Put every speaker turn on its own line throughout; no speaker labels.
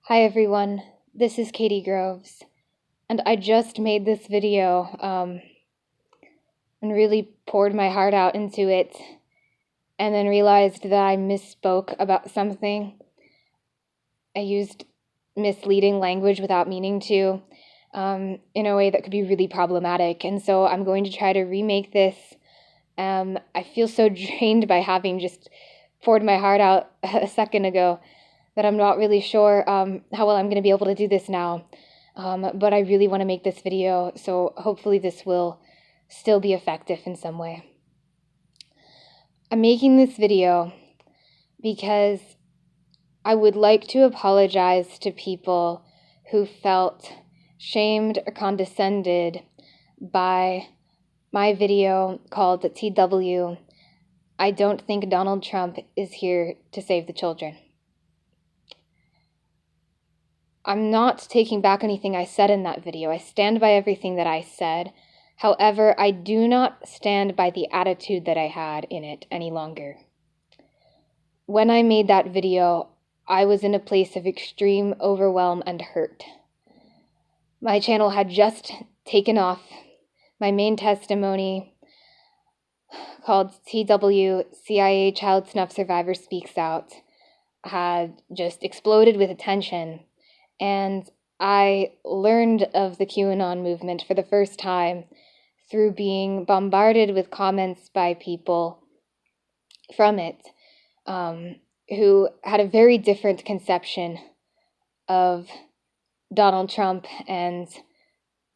Hi everyone, this is Katie Groves, and I just made this video and really poured my heart out into it, and then realized that I misspoke about something. I used misleading language without meaning to, in a way that could be really problematic, and so I'm going to try to remake this. I feel so drained by having just poured my heart out a second ago that I'm not really sure how well I'm going to be able to do this now, but I really want to make this video, so hopefully this will still be effective in some way. I'm making this video because I would like to apologize to people who felt shamed or condescended by my video called TW, I Don't Think Donald Trump is Here to Save the Children. I'm not taking back anything I said in that video. I stand by everything that I said. However, I do not stand by the attitude that I had in it any longer. When I made that video, I was in a place of extreme overwhelm and hurt. My channel had just taken off. My main testimony, called TW, CIA Child Snuff Survivor Speaks Out, had just exploded with attention. And I learned of the Qanon movement for the first time through being bombarded with comments by people from it who had a very different conception of Donald Trump and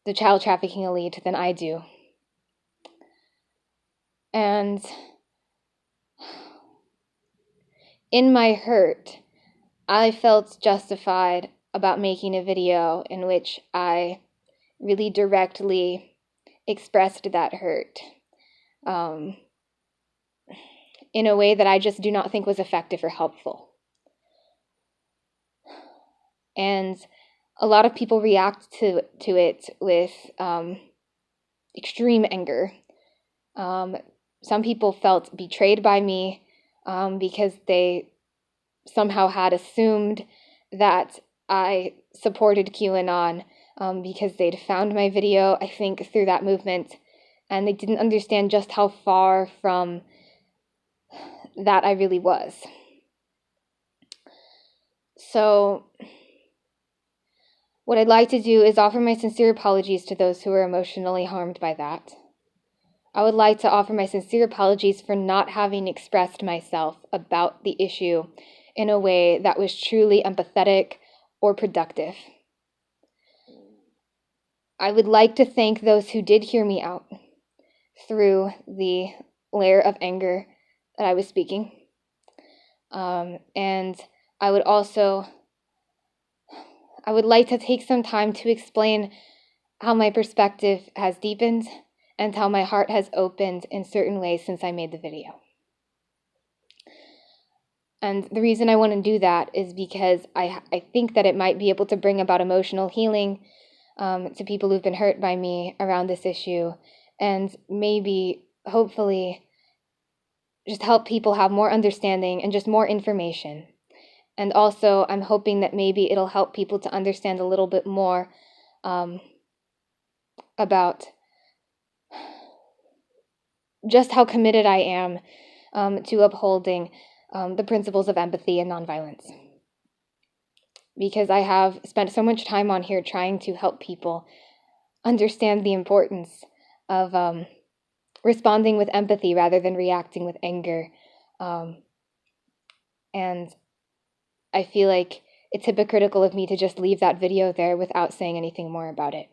the child trafficking elite than I do. And in my hurt, I felt justified about making a video in which I really directly expressed that hurt in a way that I just do not think was effective or helpful. And a lot of people react to it with extreme anger. Some people felt betrayed by me because they somehow had assumed that I supported QAnon because they'd found my video, I think, through that movement, and they didn't understand just how far from that I really was. So what I'd like to do is offer my sincere apologies to those who were emotionally harmed by that. I would like to offer my sincere apologies for not having expressed myself about the issue in a way that was truly empathetic or productive. I would like to thank those who did hear me out through the layer of anger that I was speaking. And I would like to take some time to explain how my perspective has deepened and how my heart has opened in certain ways since I made the video. And the reason I want to do that is because I think that it might be able to bring about emotional healing to people who've been hurt by me around this issue, and maybe, hopefully, just help people have more understanding and just more information. And also, I'm hoping that maybe it'll help people to understand a little bit more about just how committed I am to upholding the principles of empathy and nonviolence. Because I have spent so much time on here trying to help people understand the importance of responding with empathy rather than reacting with anger. And I feel like it's hypocritical of me to just leave that video there without saying anything more about it.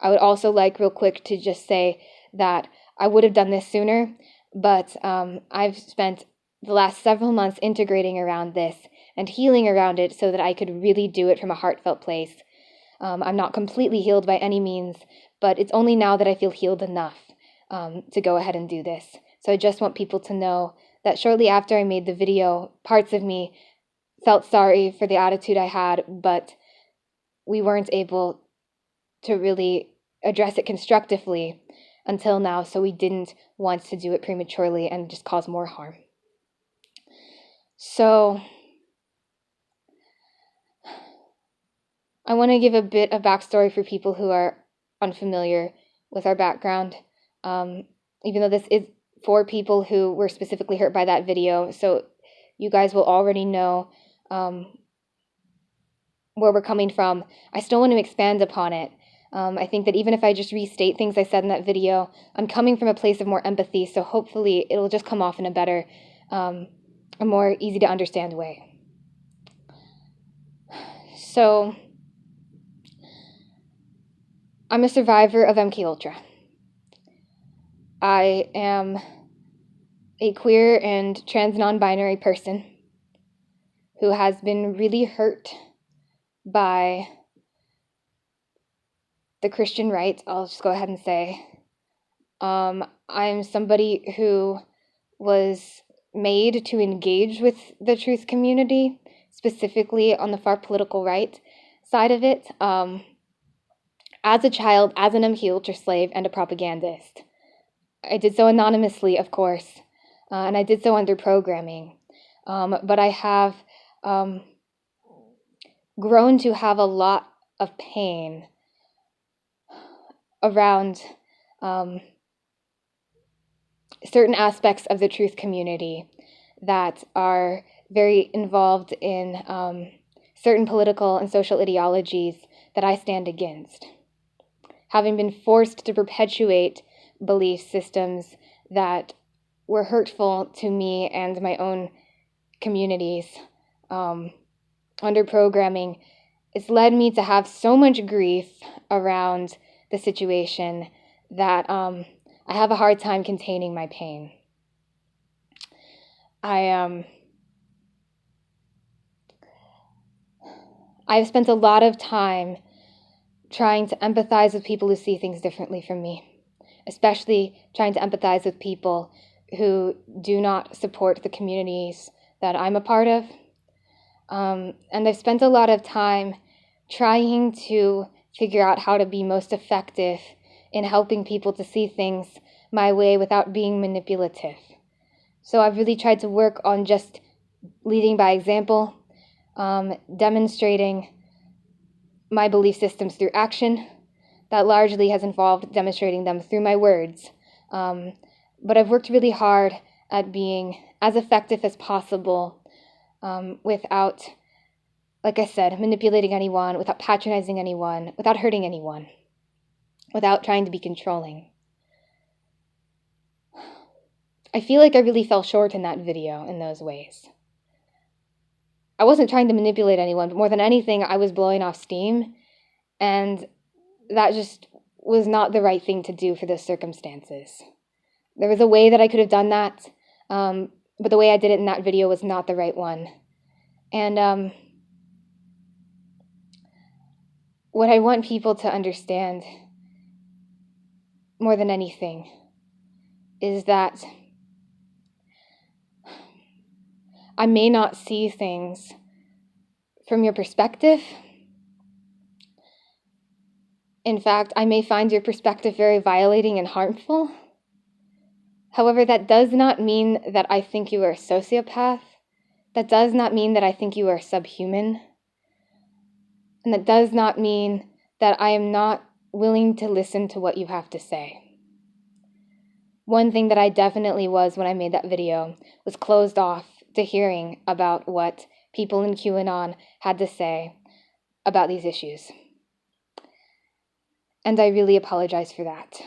I would also like real quick to just say that I would have done this sooner, but I've spent the last several months integrating around this and healing around it so that I could really do it from a heartfelt place. I'm not completely healed by any means, but it's only now that I feel healed enough to go ahead and do this. So I just want people to know that shortly after I made the video, parts of me felt sorry for the attitude I had, but we weren't able to really address it constructively until now, so we didn't want to do it prematurely and just cause more harm. So I want to give a bit of backstory for people who are unfamiliar with our background, even though this is for people who were specifically hurt by that video, so you guys will already know where we're coming from. I still want to expand upon it. I think that even if I just restate things I said in that video, I'm coming from a place of more empathy, so hopefully it'll just come off in a better, a more easy to understand way. So, I'm a survivor of MKUltra. I am a queer and trans non-binary person who has been really hurt by the Christian right, I'll just go ahead and say. I'm somebody who was made to engage with the truth community, specifically on the far political right side of it, as a child, as an MKUltra slave and a propagandist. I did so anonymously, of course, and I did so under programming, but I have grown to have a lot of pain around certain aspects of the truth community that are very involved in certain political and social ideologies that I stand against. Having been forced to perpetuate belief systems that were hurtful to me and my own communities under programming, it's led me to have so much grief around the situation that I have a hard time containing my pain. I've spent a lot of time trying to empathize with people who see things differently from me, especially trying to empathize with people who do not support the communities that I'm a part of. And I've spent a lot of time trying to figure out how to be most effective in helping people to see things my way without being manipulative. So I've really tried to work on just leading by example, demonstrating my belief systems through action. That largely has involved demonstrating them through my words. But I've worked really hard at being as effective as possible without, like I said, manipulating anyone, without patronizing anyone, without hurting anyone, without trying to be controlling. I feel like I really fell short in that video in those ways. I wasn't trying to manipulate anyone, but more than anything, I was blowing off steam, and that just was not the right thing to do for those circumstances. There was a way that I could have done that, but the way I did it in that video was not the right one. And what I want people to understand more than anything is that I may not see things from your perspective. In fact, I may find your perspective very violating and harmful. However, that does not mean that I think you are a sociopath. That does not mean that I think you are subhuman. And that does not mean that I am not willing to listen to what you have to say. One thing that I definitely was when I made that video was closed off to hearing about what people in Qanon had to say about these issues. And I really apologize for that.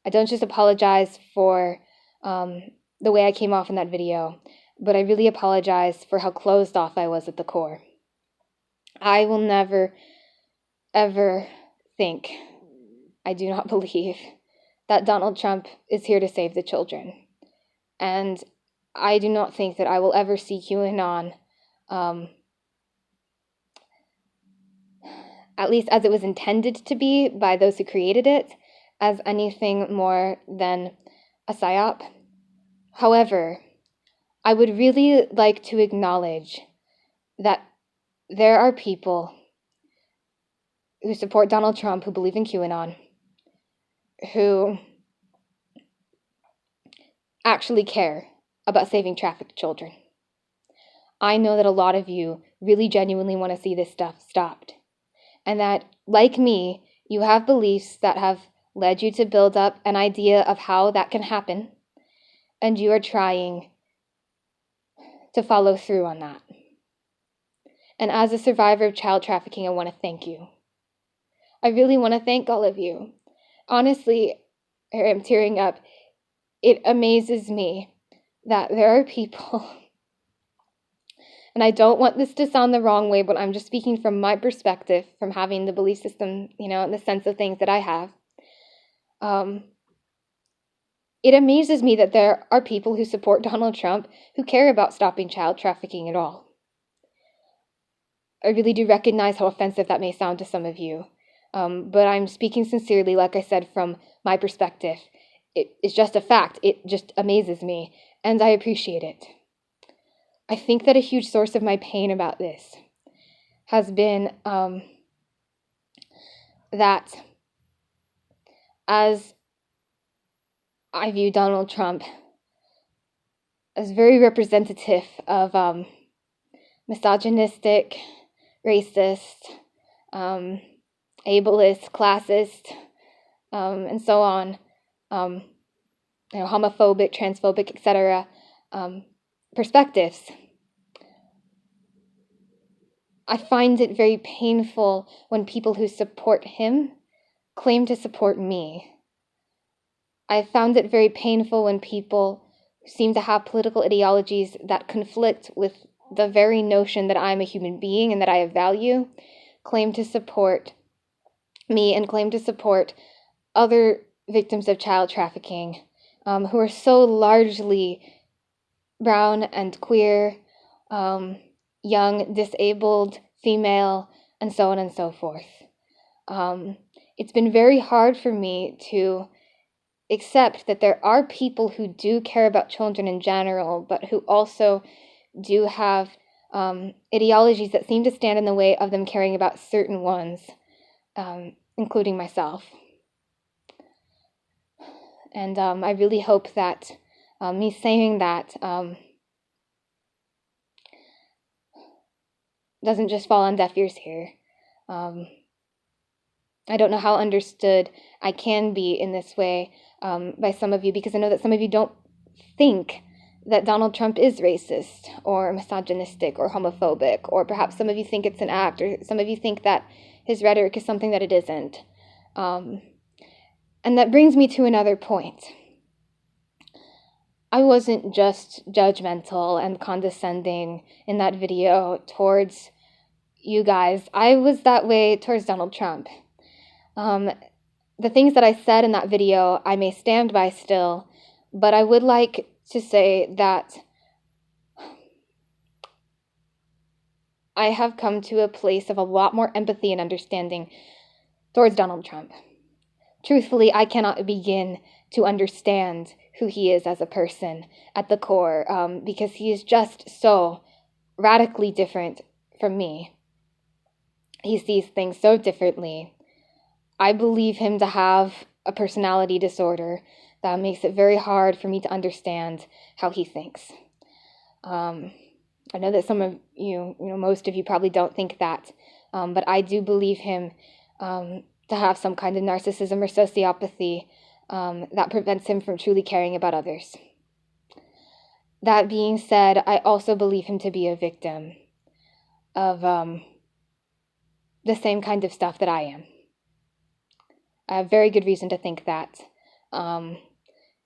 I don't just apologize for the way I came off in that video, but I really apologize for how closed off I was at the core. I will never, ever think, I do not believe, that Donald Trump is here to save the children. And I do not think that I will ever see QAnon, at least as it was intended to be by those who created it, as anything more than a psyop. However, I would really like to acknowledge that there are people who support Donald Trump, who believe in QAnon, who actually care about saving trafficked children. I know that a lot of you really genuinely want to see this stuff stopped. and that, like me, you have beliefs that have led you to build up an idea of how that can happen, and you are trying to follow through on that. And as a survivor of child trafficking, I want to thank you. I really want to thank all of you. Honestly, I'm tearing up. It amazes me that there are people, and I don't want this to sound the wrong way, but I'm just speaking from my perspective, from having the belief system, and the sense of things that I have. It amazes me that there are people who support Donald Trump who care about stopping child trafficking at all. I really do recognize how offensive that may sound to some of you, but I'm speaking sincerely, like I said, from my perspective. It's just a fact. It just amazes me, and I appreciate it. I think that a huge source of my pain about this has been that as I view Donald Trump as very representative of misogynistic, racist, ableist, classist, and so on, homophobic, transphobic, etc., perspectives. I find it very painful when people who support him claim to support me. I found it very painful when people who seem to have political ideologies that conflict with the very notion that I'm a human being and that I have value, claim to support me and claim to support other victims of child trafficking, who are so largely brown and queer, young, disabled, female, and so on and so forth. It's been very hard for me to accept that there are people who do care about children in general, but who also do have ideologies that seem to stand in the way of them caring about certain ones, including myself. And I really hope that me saying that doesn't just fall on deaf ears here. I don't know how understood I can be in this way by some of you, because I know that some of you don't think that Donald Trump is racist or misogynistic or homophobic, or perhaps some of you think it's an act, or some of you think that his rhetoric is something that it isn't. And that brings me to another point. I wasn't just judgmental and condescending in that video towards you guys. I was that way towards Donald Trump. The things that I said in that video, I may stand by still, but I would like to say that I have come to a place of a lot more empathy and understanding towards Donald Trump. Truthfully, I cannot begin to understand who he is as a person at the core, because he is just so radically different from me. He sees things so differently. I believe him to have a personality disorder that makes it very hard for me to understand how he thinks. I know that some of you, most of you probably don't think that, but I do believe him to have some kind of narcissism or sociopathy that prevents him from truly caring about others. That being said, I also believe him to be a victim of the same kind of stuff that I am. I have very good reason to think that.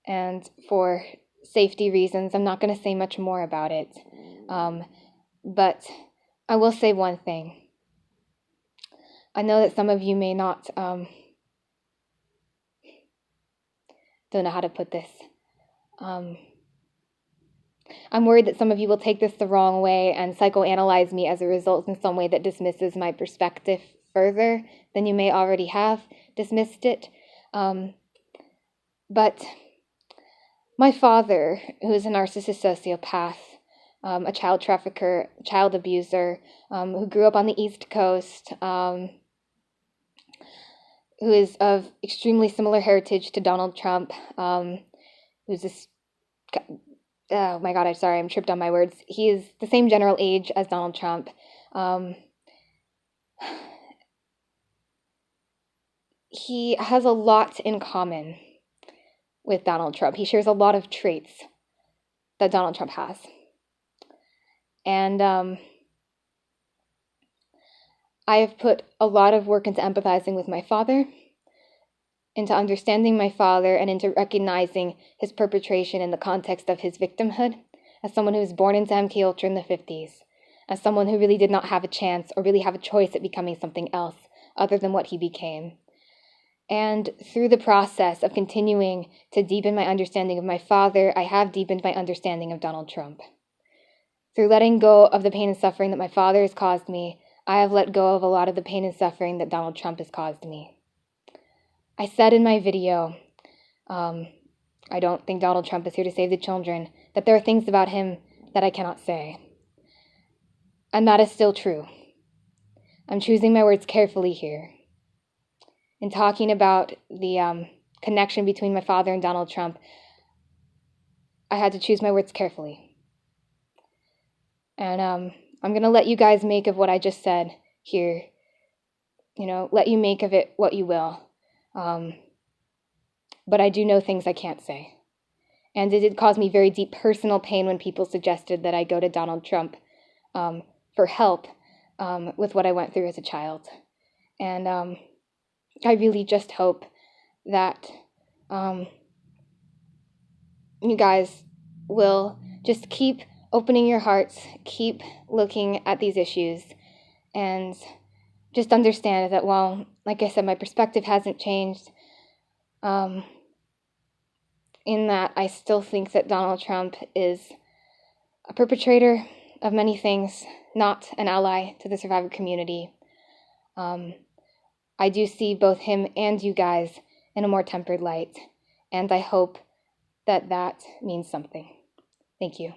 And for safety reasons, I'm not going to say much more about it. But I will say one thing. I know that some of you may not, don't know how to put this. I'm worried that some of you will take this the wrong way and psychoanalyze me as a result in some way that dismisses my perspective further than you may already have dismissed it. But my father, who is a narcissist sociopath, a child trafficker, child abuser, who grew up on the East Coast, who is of extremely similar heritage to Donald Trump, who's this, oh my God, I'm sorry, I'm tripped on my words. He is the same general age as Donald Trump. he has a lot in common with Donald Trump. He shares a lot of traits that Donald Trump has. And I have put a lot of work into empathizing with my father, into understanding my father, and into recognizing his perpetration in the context of his victimhood, as someone who was born into MK Ultra in the 50s, as someone who really did not have a chance or really have a choice at becoming something else other than what he became. And through the process of continuing to deepen my understanding of my father, I have deepened my understanding of Donald Trump. Through letting go of the pain and suffering that my father has caused me, I have let go of a lot of the pain and suffering that Donald Trump has caused me. I said in my video, I don't think Donald Trump is here to save the children, that there are things about him that I cannot say. And that is still true. I'm choosing my words carefully here. In talking about the connection between my father and Donald Trump, I had to choose my words carefully. And I'm going to let you guys make of what I just said here. Let you make of it what you will. But I do know things I can't say. And it did cause me very deep personal pain when people suggested that I go to Donald Trump for help with what I went through as a child. And I really just hope that you guys will just keep opening your hearts, keep looking at these issues, and just understand that while, like I said, my perspective hasn't changed, in that I still think that Donald Trump is a perpetrator of many things, not an ally to the survivor community. I do see both him and you guys in a more tempered light, and I hope that that means something. Thank you.